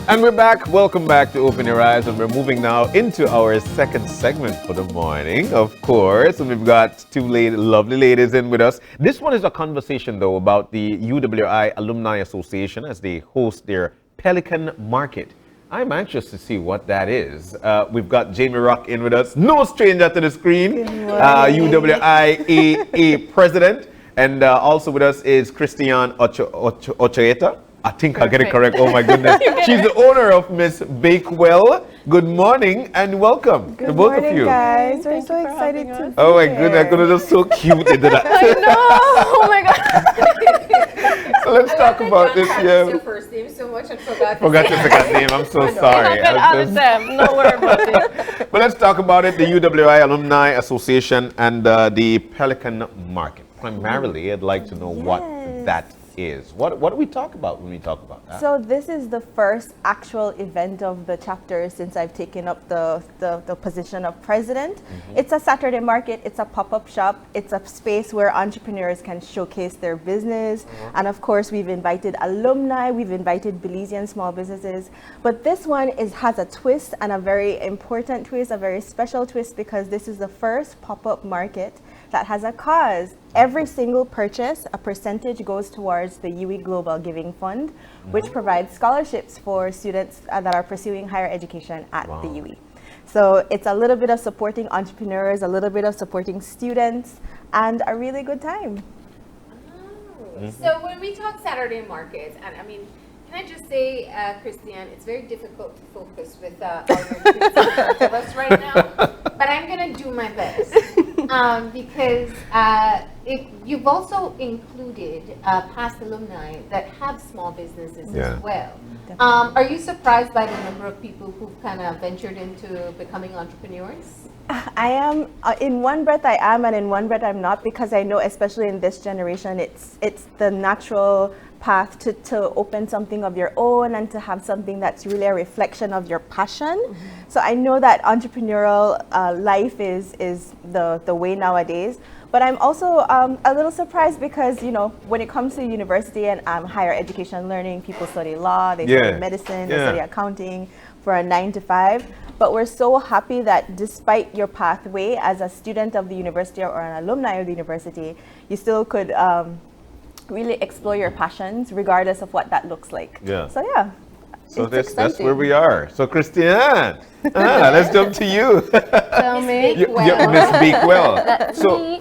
And we're back. Welcome back to Open Your Eyes. And we're moving now into our second segment for the morning, of course. And we've got two lovely ladies in with us. This one is a conversation, though, about the UWI Alumni Association as they host their Pelican Market. I'm anxious to see what that is. We've got Jamie Rock in with us. No stranger to the screen. UWI AA president. And also with us is Christiane Ochoeta. I think I get it correct. Oh my goodness. She's the owner of Miss Bakewell. Good morning and welcome to both of you. Guys. We're so excited to be Oh my goodness, I'm just so cute into that. I know. Oh my God. So let's talk about this. Yeah. Your first name so much I forgot your second name. I'm so sorry. No worry about it. But let's talk about it. The UWI Alumni Association and the Pelican Market. Primarily, I'd like to know what that is. What do we talk about when we talk about that? So this is the first actual event of the chapter since I've taken up the position of president. It's a Saturday market. It's a pop-up shop. It's a space where entrepreneurs can showcase their business. And of course, we've invited alumni. We've invited Belizean small businesses. But this one has a twist, and a very important twist, a very special twist, because this is the first pop-up market that has a cause. Every single purchase, a percentage goes towards the UWI Global Giving Fund, which provides scholarships for students that are pursuing higher education at the UWI. So it's a little bit of supporting entrepreneurs, a little bit of supporting students, and a really good time. So when we talk Saturday markets, and I mean, can I just say, Christiane, it's very difficult to focus with all your kids in front of us right now, but I'm going to do my best because you've also included past alumni that have small businesses as well. Are you surprised by the number of people who've kind of ventured into becoming entrepreneurs? I am, in one breath I am, and in one breath I'm not, because I know, especially in this generation, it's the natural path to open something of your own and to have something that's really a reflection of your passion. So I know that entrepreneurial life is the way nowadays. But I'm also a little surprised because, you know, when it comes to university and higher education learning, people study law, they study medicine, they study accounting for a 9 to 5. But we're so happy that despite your pathway as a student of the university or an alumni of the university, you still could really explore your passions regardless of what that looks like. So that's where we are. So Christiane, let's jump to you. Tell me. Miss Bakewell. So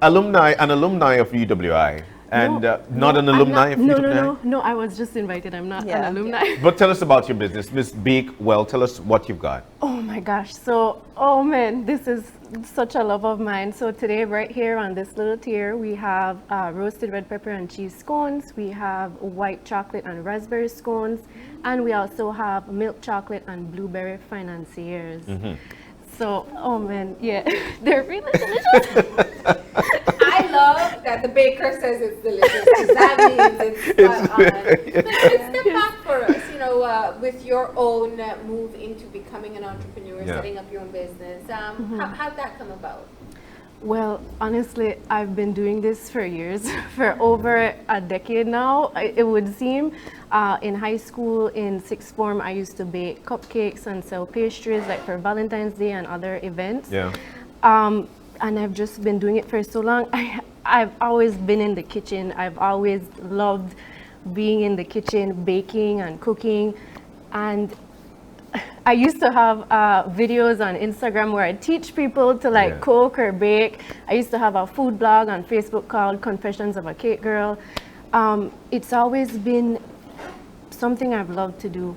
an alumni of UWI. And not an alumni of UWI? No, I was just invited. I'm not an alumni. But tell us about your business. Miss Bakewell, tell us what you've got. Oh my gosh. So, oh man, this is such a love of mine. So today, right here on this little tier, we have roasted red pepper and cheese scones. We have white chocolate and raspberry scones. And we also have milk chocolate and blueberry financiers. So, oh man, they're really delicious. I love that the baker says it's delicious, because that means it's spot on. But step back for us, you know, with your own move into becoming an entrepreneur, setting up your own business. How'd that come about? Well, honestly, I've been doing this for years, for over a decade now, it would seem. In high school, in sixth form, I used to bake cupcakes and sell pastries like for Valentine's Day and other events. And I've just been doing it for so long. I've always been in the kitchen. I've always loved being in the kitchen, baking and cooking. And I used to have videos on Instagram where I teach people to like cook or bake. I used to have a food blog on Facebook called Confessions of a Cake Girl. It's always been something I've loved to do.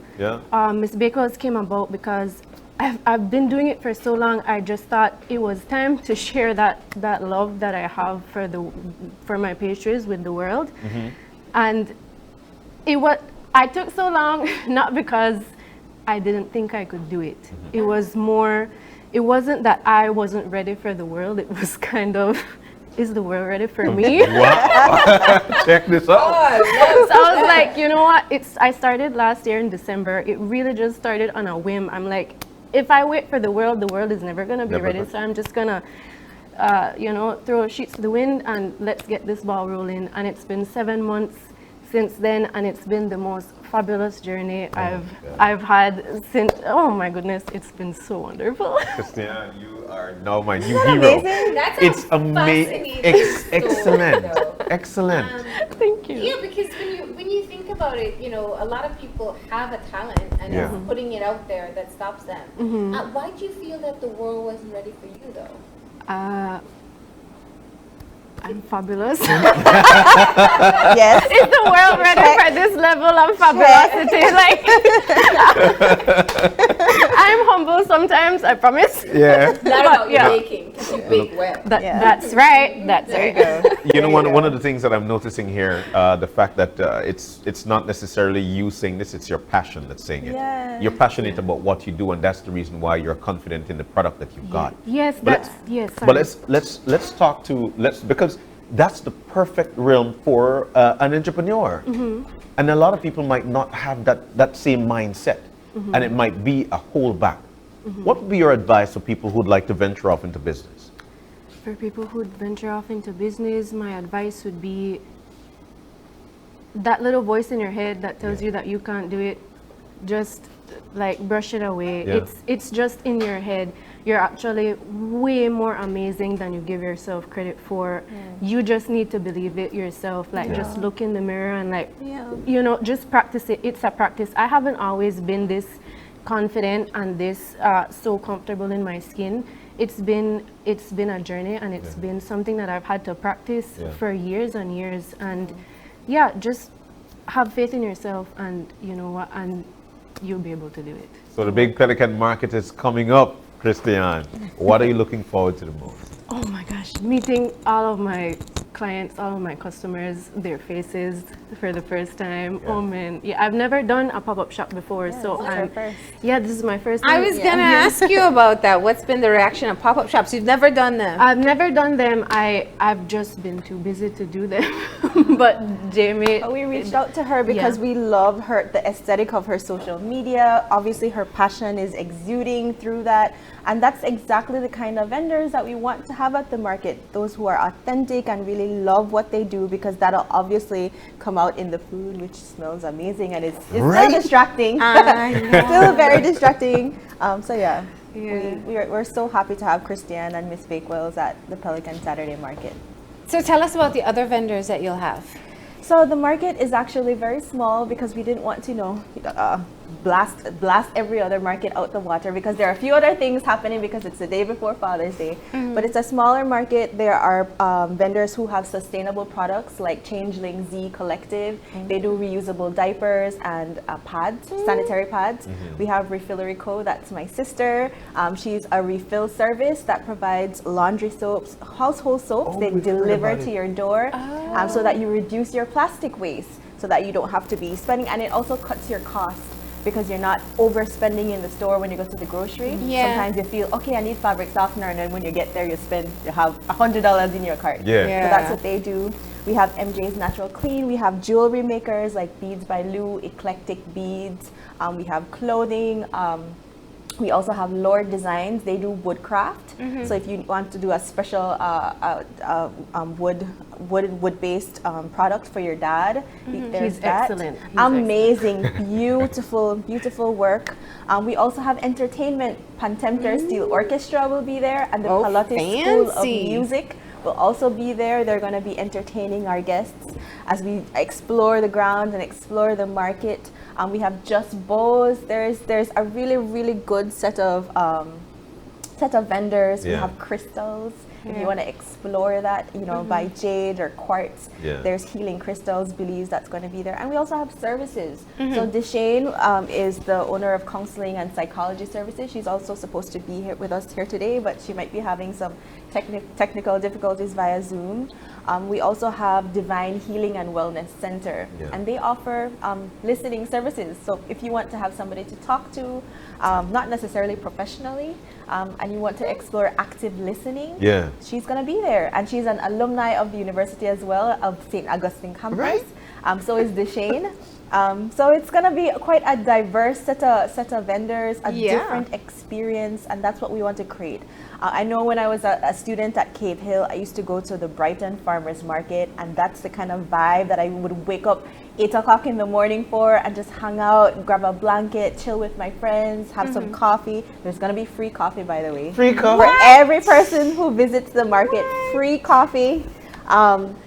Miss Bakewell's came about because I've been doing it for so long. I just thought it was time to share that love that I have for my pastries with the world. And I took so long not because I didn't think I could do it. It was more, it wasn't that I wasn't ready for the world. It was kind of, is the world ready for me? Wow. Check this out. So I was like, you know what? I started last year in December. It really just started on a whim. I'm like, if I wait for the world is never gonna be ready. So I'm just gonna, you know, throw sheets to the wind and let's get this ball rolling. And it's been 7 months since then, and it's been the most fabulous journey God. I've had since. Oh my goodness, it's been so wonderful. Christian, you are now my new Isn't that hero. amazing? That's It's a fascinating story, excellent. though. Excellent. Thank you. Yeah, because when you think about it, you know, a lot of people have a talent and Yeah. it's putting it out there that stops them. Why do you feel that the world wasn't ready for you, though? I'm fabulous. Yes. Is the world ready for this level of fabulosity? Like, I'm humble sometimes, I promise. Yeah. Not about yeah. your baking, because you bake well. That's right. That's right. You know, one of the things that I'm noticing here, the fact that it's not necessarily you saying this, it's your passion that's saying it. Yes. You're passionate about what you do, and that's the reason why you're confident in the product that you've got. Yes, But that's yes. But sorry. let's talk to because that's the perfect realm for an entrepreneur, and a lot of people might not have that same mindset, and it might be a holdback. What would be your advice for people who'd like to venture off into business? For people who venture off into business, my advice would be that little voice in your head that tells you that you can't do it, just like brush it away. Yeah. It's just in your head. You're actually way more amazing than you give yourself credit for. You just need to believe it yourself. Like just look in the mirror and like, you know, just practice it. It's a practice. I haven't always been this confident and this so comfortable in my skin. It's been a journey, and it's been something that I've had to practice for years and years. And yeah, just have faith in yourself, and you know what, and you'll be able to do it. So the big Pelican market is coming up, Christian. What are you looking forward to the most? Oh my gosh, meeting all of my clients, all of my customers, their faces for the first time. Oh man, yeah, I've never done a pop-up shop before, so this is my first time. I was going to ask you about that. What's been the reaction of pop-up shops? You've never done them. I've never done them. I've just been too busy to do them. But Jamie, We reached out to her because we love the aesthetic of her social media. Obviously, her passion is exuding through that. And that's exactly the kind of vendors that we want to have at the market. Those who are authentic and really love what they do, because that'll obviously come out in the food, which smells amazing and it's still distracting. Still very distracting. We're so happy to have Christiane and Miss Bakewells at the Pelican Saturday Market. So tell us about the other vendors that you'll have. So the market is actually very small because we didn't want to, blast every other market out the water, because there are a few other things happening because it's the day before Father's Day. But it's a smaller market. There are vendors who have sustainable products like Changeling Z Collective. They do reusable diapers and pads, sanitary pads. We have Refillery Co. That's my sister. She's a refill service that provides laundry soaps, household soaps. They deliver to your door so that you reduce your plastic waste, so that you don't have to be spending, and it also cuts your costs, because you're not overspending in the store when you go to the grocery. Sometimes you feel, okay, I need fabric softener, and then when you get there, you have $100 in your cart. So that's what they do. We have MJ's Natural Clean. We have jewelry makers like Beads by Lou, Eclectic Beads. We have clothing. We also have Lord Designs. They do woodcraft. So if you want to do a special wood-based product for your dad, there's He's that. excellent. He's Amazing, beautiful work. We also have entertainment. Pantempter Steel Orchestra will be there, and the Pilates School of Music will also be there. They're going to be entertaining our guests as we explore the ground and explore the market. We have Just Bows. There's a really good set of vendors. We have crystals. If you want to explore that, by jade or quartz, there's Healing Crystals, Belize, that's going to be there. And we also have services. So Deshane is the owner of Counseling and Psychology Services. She's also supposed to be here with us here today, but she might be having some technical difficulties via Zoom. We also have Divine Healing and Wellness Center, and they offer listening services. So if you want to have somebody to talk to, not necessarily professionally, and you want to explore active listening, she's going to be there. And she's an alumni of the university as well, of St. Augustine campus. So is Deshane. So it's going to be quite a diverse set of vendors, a different experience, and that's what we want to create. I know when I was a student at Cave Hill, I used to go to the Brighton farmers market, and that's the kind of vibe that I would wake up 8 o'clock in the morning for and just hang out, grab a blanket, chill with my friends, have some coffee. There's gonna be free coffee, by the way. Free coffee? For every person who visits the market, free coffee.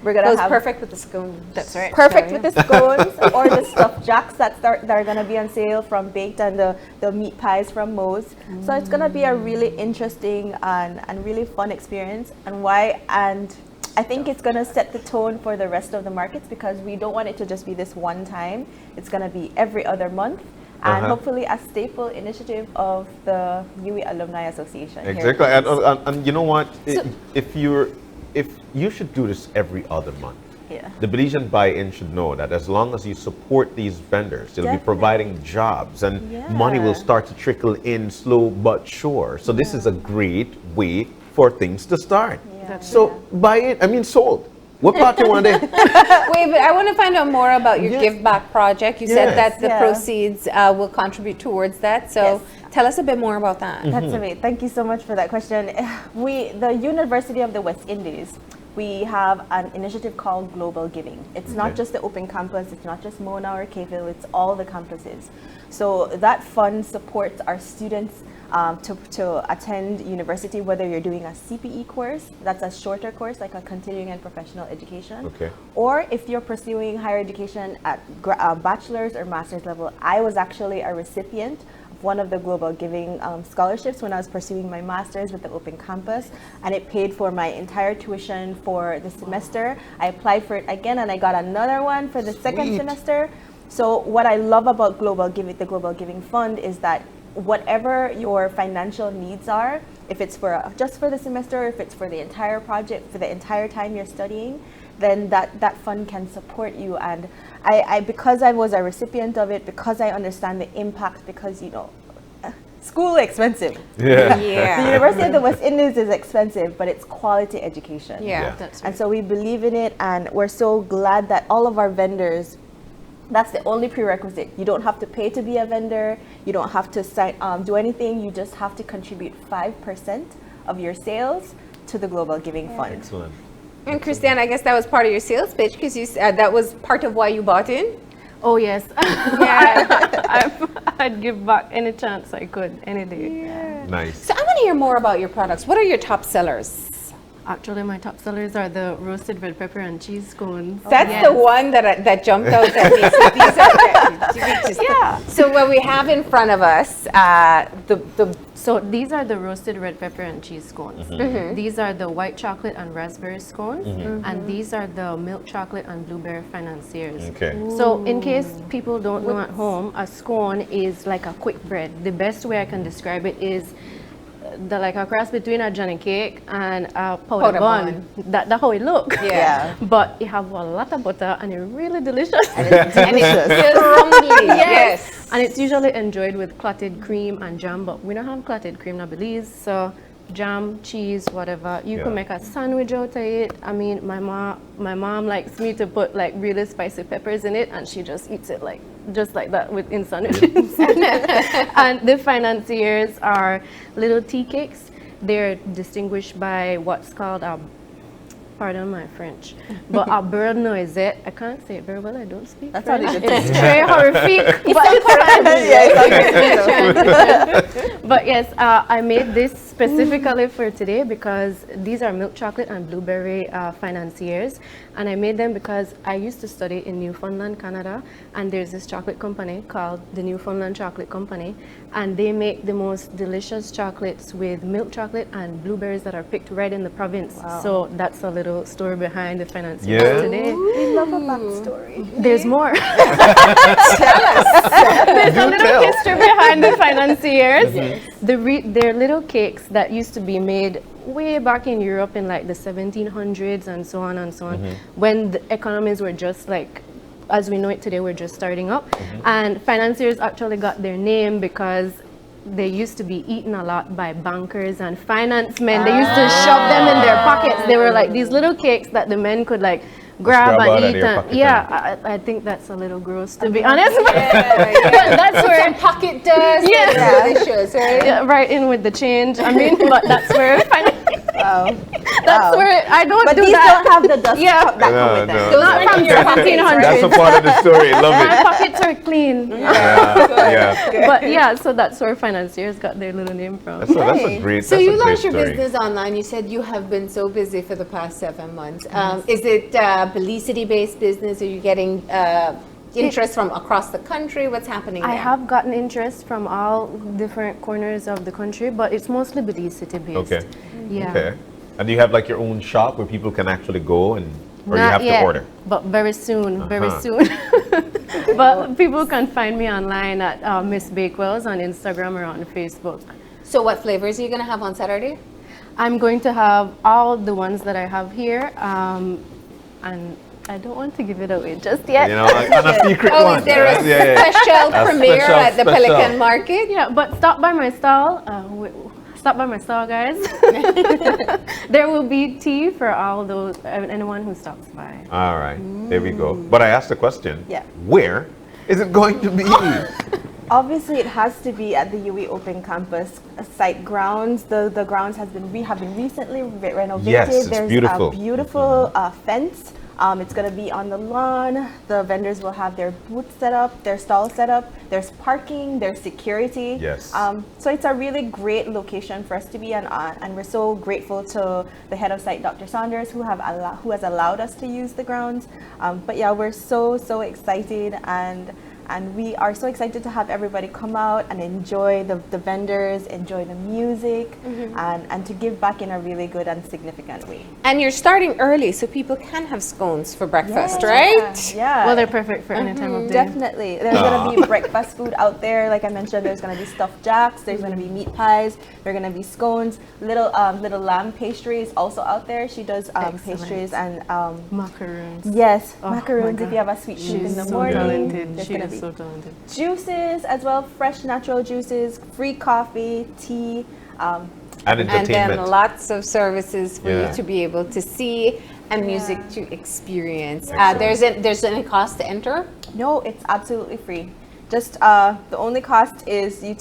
We're gonna Goes have perfect with the scone. That's right. perfect with the scones or the stuffed jacks that are gonna be on sale from Baked, and the meat pies from Moe's. So it's gonna be a really interesting and really fun experience. And I think it's gonna set the tone for the rest of the markets, because we don't want it to just be this one time. It's gonna be every other month. And hopefully a staple initiative of the UWI Alumni Association. here. Exactly. And you know what? If you should do this every other month. Yeah. The Belizean buy-in should know that as long as you support these vendors, they'll be Definitely. providing jobs, and money will start to trickle in slow but sure. So this is a great way for things to start. So buy it. I mean, sold. What part do you want to do? Wait, but I want to find out more about your Yeah. give back project. You said that the Yeah. proceeds will contribute towards that. So Yes. tell us a bit more about that. That's amazing. Thank you so much for that question. The University of the West Indies, we have an initiative called Global Giving. It's not just the open campus, it's not just Mona or Caville, it's all the campuses. So that fund supports our students to attend university, whether you're doing a CPE course, that's a shorter course, like a continuing and professional education. Okay. Or if you're pursuing higher education at bachelor's or master's level. I was actually a recipient of one of the Global Giving scholarships when I was pursuing my master's with the Open Campus, and it paid for my entire tuition for the semester. I applied for it again, and I got another one for the second Sweet. semester. So what I love about Global Giving, the Global Giving Fund, is that whatever your financial needs are, if it's for just for the semester, if it's for the entire project, for the entire time you're studying, then that fund can support you. And I because I was a recipient of it, because I understand the impact, because school expensive. Yeah. The University of the West Indies is expensive, but it's quality education. Yeah. That's And right. so we believe in it, and we're so glad that all of our vendors, that's the only prerequisite. You don't have to pay to be a vendor. You don't have to do anything. You just have to contribute 5% of your sales to the Global Giving Fund. Excellent. And Christiane, I guess that was part of your sales pitch, because you said that was part of why you bought in. Oh yes. I'd give back any chance I could, any day. Nice. So I want to hear more about your products. What are your top sellers? Actually, my top sellers are the roasted red pepper and cheese scones. That's the one that jumped out at me. So these are So what we have in front of us, So these are the roasted red pepper and cheese scones. These are the white chocolate and raspberry scones, and these are the milk chocolate and blueberry financiers. Okay. So in case people don't know at home, a scone is like a quick bread. The best way I can describe it is like a cross between a Johnny cake and a powder bun. That's how it looks. Yeah. But it have a lot of butter and it's really delicious. and it's crumbly. Yes. And it's usually enjoyed with clotted cream and jam, but we don't have clotted cream in Belize, so jam, cheese, whatever. You Yeah. can make a sandwich out of it. I mean, my mom likes me to put like really spicy peppers in it, and she just eats it just like that in sandwiches. And the financiers are little tea cakes. They're distinguished by what's called a, pardon my French, but a bird noisette. I can't say it very well, I don't speak That's French. how they It's very horrific. But yes, I made this specifically for today because these are milk chocolate and blueberry financiers, and I made them because I used to study in Newfoundland, Canada, and there's this chocolate company called the Newfoundland Chocolate Company, and they make the most delicious chocolates with milk chocolate and blueberries that are picked right in the province. So that's a little story behind the financiers Yeah. today. We love a backstory. There's more. Tell us. There's a little tell. history behind the financiers. They're little cakes that used to be made way back in Europe in like the 1700s and so on and so on, when the economies were just like, as we know it today, we're just starting up. And financiers actually got their name because they used to be eaten a lot by bankers and finance men. They used to shove them in their pockets. They were like these little cakes that the men could like grab grab out and of eat. your And pocket yeah, I think that's a little gross to be honest. But Yeah. that's Some where pocket dust. Yeah. Delicious, right? right in with the change. I mean, but that's where finance. Wow. That's where I don't But do these that. don't have the dust Yeah. that come No, with them. no. Those are from Your pockets, 1700s. That's a part of the story. Love My it. pockets are clean. Yeah. But yeah, so that's where financiers got their little name from. That's a great. So that's you a great launched your story. business online. You said you have been so busy for the past 7 months. Is it Belize City-based business? Are you getting interest from across the country? What's happening I there? have gotten interest from all different corners of the country, but it's mostly Belize City based. Okay. Yeah. Okay. And do you have like your own shop where people can actually go and, or you Not have yet, to order? but very soon, very Uh-huh. soon. But people can find me online at Miss Bakewell's on Instagram or on Facebook. So what flavors are you going to have on Saturday? I'm going to have all the ones that I have here, and I don't want to give it away just yet. You know, like on a secret Oh, one. is there a right? Yeah, yeah. special A premiere special, at the special. Pelican Market? Yeah, but stop by my stall. Stop by my stall, guys. There will be tea for all those anyone who stops by. All right. There we go. But I asked the question. Yeah. Where is it going to be? Obviously, it has to be at the UWI Open Campus site grounds. The grounds have been recently renovated. Yes, it's There's beautiful. a beautiful fence. It's going to be on the lawn. The vendors will have their booths set up, their stalls set up. There's parking, there's security. Yes. So it's a really great location for us to be, and we're so grateful to the head of site, Dr. Saunders, who has allowed us to use the grounds. But yeah, we're so excited, and we are so excited to have everybody come out and enjoy the vendors, enjoy the music, and to give back in a really good and significant way. And you're starting early, so people can have scones for breakfast, Yeah, right? Yeah. Well, they're perfect for any time of day. Definitely. There's going to be breakfast food out there. Like I mentioned, there's going to be stuffed jacks, there's going to be meat pies, there're going to be scones, little lamb pastries also out there. She does pastries and Macaroons. yes, Oh, my macaroons if God. you have a sweet tooth in She's the so morning. talented. There's She gonna is be so talented. juices as well, fresh natural juices, free coffee, tea. And And entertainment. then lots of services for Yeah. you to be able to see and music to experience. Excellent. There's any cost to enter? No, it's absolutely free. Just the only cost is you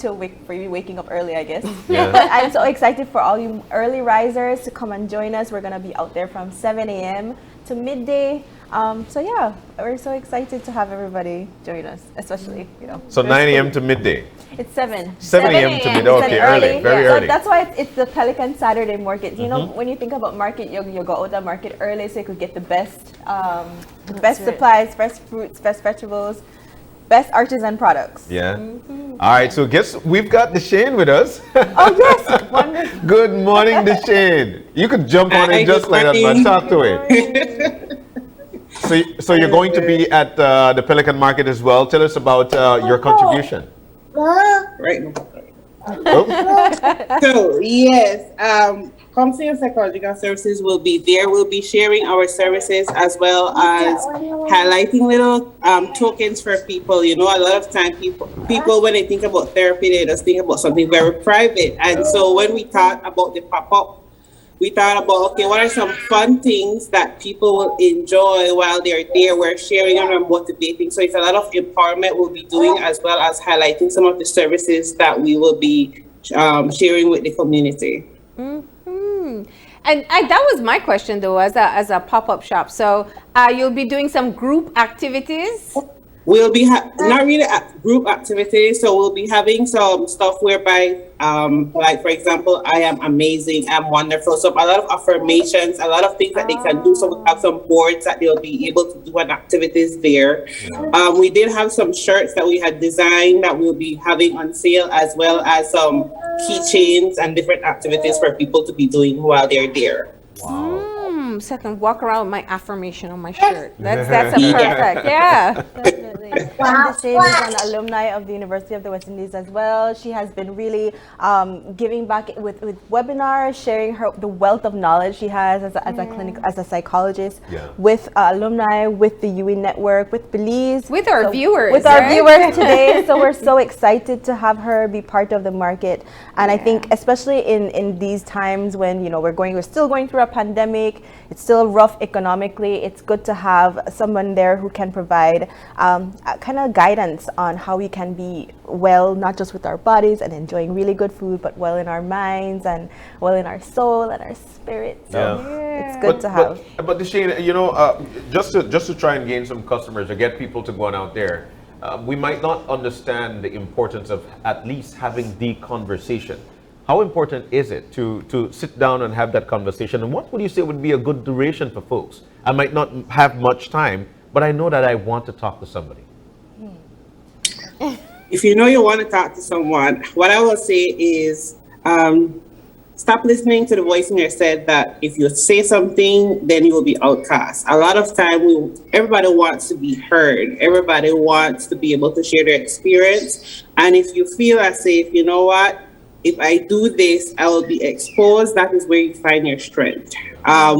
for you waking up early, I guess. Yeah. But I'm so excited for all you early risers to come and join us. We're gonna be out there from 7 a.m. to midday. So yeah, we're so excited to have everybody join us, especially So 9 a.m. to midday. It's 7. 7 a.m. to midday. It's an Okay, early, very so early. that's why it's the Pelican Saturday market. You know, when you think about market, you go out the market early so you could get the best right. supplies, fresh fruits, fresh vegetables, best artisan products. Yeah. All right. So we've got Deshane with us. Oh yes, wonderful. Good morning, Deshane. You could jump on Hi, it just good like that, man. morning. Talk to it. So you're going to be at the Pelican Market as well. Tell us about your contribution. Right. Oh, So yes, counseling and psychological services will be there. We'll be sharing our services as well as highlighting little tokens for people. You know, a lot of time people when they think about therapy, they just think about something very private. And so when we thought about the pop-up, we thought about, okay, what are some fun things that people will enjoy while they're there? We're sharing and we're motivating. So it's a lot of empowerment we'll be doing, as well as highlighting some of the services that we will be sharing with the community. And that was my question though, as a pop-up shop. So you'll be doing some group activities. We'll be not really group activities, so we'll be having some stuff whereby, like for example, I am amazing, I'm wonderful. So a lot of affirmations, a lot of things that they can do. So we have some boards that they'll be able to do and activities there. We did have some shirts that we had designed that we'll be having on sale, as well as some keychains and different activities for people to be doing while they're there. So I can walk around with my affirmation on my shirt. That's a perfect. Yeah. Definitely. And Deshane is an alumni of the University of the West Indies as well. She has been really giving back with webinars, sharing the wealth of knowledge she has as a psychologist with alumni, with the UWI network, with Belize. With our viewers. With our right? viewers today. So we're so excited to have her be part of the market. And I think especially in these times when, we're still going through a pandemic, it's still rough economically, it's good to have someone there who can provide kind of guidance on how we can be well, not just with our bodies and enjoying really good food, but well in our minds and well in our soul and our spirit. So it's good to have. But Deshane, just to try and gain some customers or get people to go on out there, we might not understand the importance of at least having the conversation. How important is it to sit down and have that conversation? And what would you say would be a good duration for folks? I might not have much time, but I know that I want to talk to somebody. If you know you want to talk to someone, what I will say is stop listening to the voice in your head that if you say something, then you will be outcast. A lot of time, everybody wants to be heard. Everybody wants to be able to share their experience. And if you feel as if, you know what, if I do this, I will be exposed, that is where you find your strength.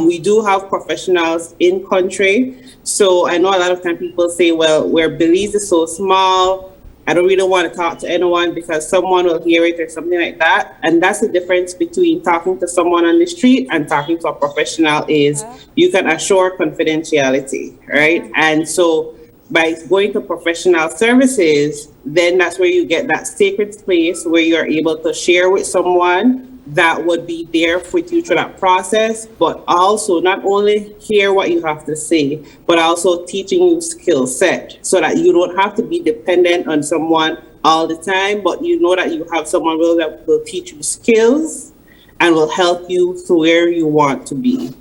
We do have professionals in country. So I know a lot of time people say, well, where Belize is so small, I don't really want to talk to anyone because someone will hear it or something like that. And that's the difference between talking to someone on the street and talking to a professional is you can assure confidentiality, right? And so by going to professional services, then that's where you get that sacred place where you're able to share with someone that would be there with you through that process, but also not only hear what you have to say, but also teaching you skill set so that you don't have to be dependent on someone all the time, but you know that you have someone that will teach you skills and will help you to where you want to be.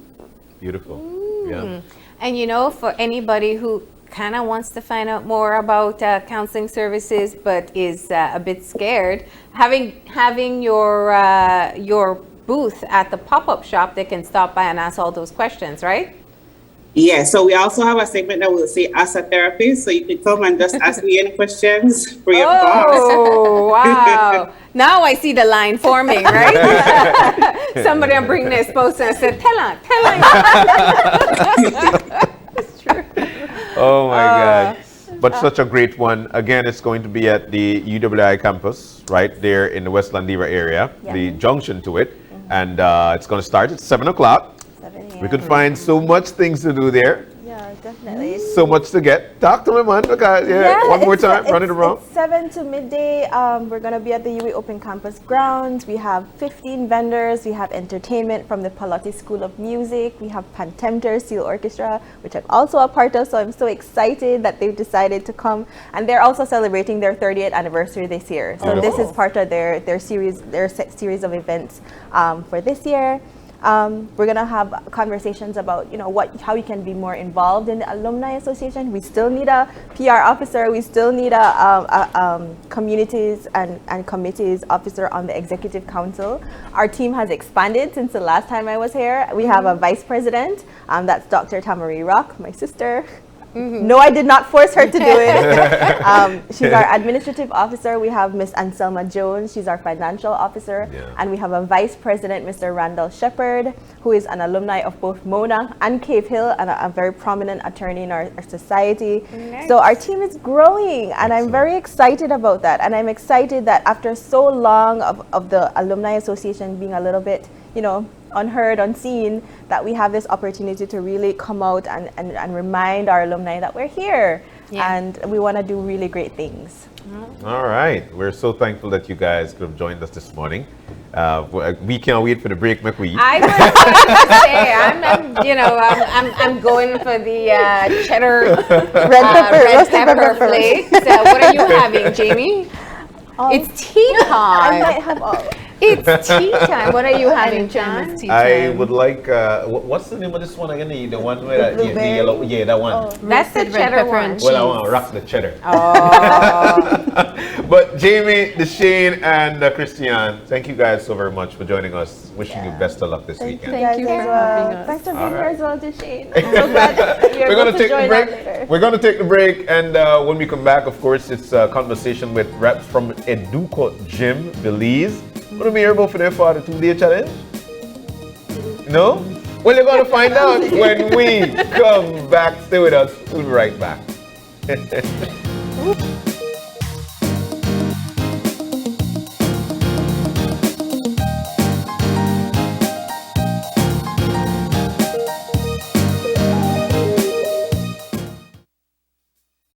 Beautiful. Yeah. And for anybody who kind of wants to find out more about counseling services but is a bit scared, having your booth at the pop-up shop, they can stop by and ask all those questions, right? Yeah, so we also have a segment that will say ask a therapist, so you can come and just ask me any questions for your boss. Oh, wow. Now I see the line forming, right? Somebody will bring their spouse and say, tell her. It's true. Oh my God. But such a great one. Again, it's going to be at the UWI campus, right there in the West Landiva area, the junction to it. And it's going to start at 7 o'clock. 7 a.m. We could find so much things to do there. Yeah, definitely. So much to get. Talk to me, man. Okay, one more time, run it around. It's 7 to midday. We're going to be at the UWI Open Campus grounds. We have 15 vendors. We have entertainment from the Pilates School of Music. We have Pantempter Seal Orchestra, which I'm also a part of. So I'm so excited that they've decided to come. And they're also celebrating their 30th anniversary this year. So this is part of their series of events for this year. We're gonna have conversations about how we can be more involved in the Alumni Association. We still need a PR officer. We still need a communities and committees officer on the executive council. Our team has expanded since the last time I was here. We have a vice president. That's Dr. Tamari Rock, my sister. No, I did not force her to do it. She's our administrative officer. We have Miss Anselma Jones. She's our financial officer. And we have a vice president, Mr. Randall Shepard, who is an alumni of both Mona and Cave Hill and a very prominent attorney in our society. Nice. So our team is growing, and I'm very excited about that. And I'm excited that after so long of the Alumni Association being a little bit, unheard, unseen, that we have this opportunity to really come out and remind our alumni that we're here and we want to do really great things. All right. We're so thankful that you guys could have joined us this morning. We can't wait for the break, McQueen. I was going to say, I'm going for the cheddar red pepper flakes. What are you having, Jamie? It's tea time. I might have all. It's tea time. What are you having, John? I would like, what's the name of this one again? The one where the yellow, that one. Oh. That's the cheddar one. Well, I want to rock the cheddar. Oh. But Jamie, Deshane, and Christian, thank you guys so very much for joining us. Wishing you best of luck this weekend. Thank you for having us. Thanks for being here as well, Deshane. I'm so glad that you're able to join us later. We're going to take the break, and when we come back, of course, it's a conversation with reps from Educo Gym, Belize. What do we hear about for their 42-day challenge? No? Well, you're going to find out when we come back. Stay with us. We'll be right back.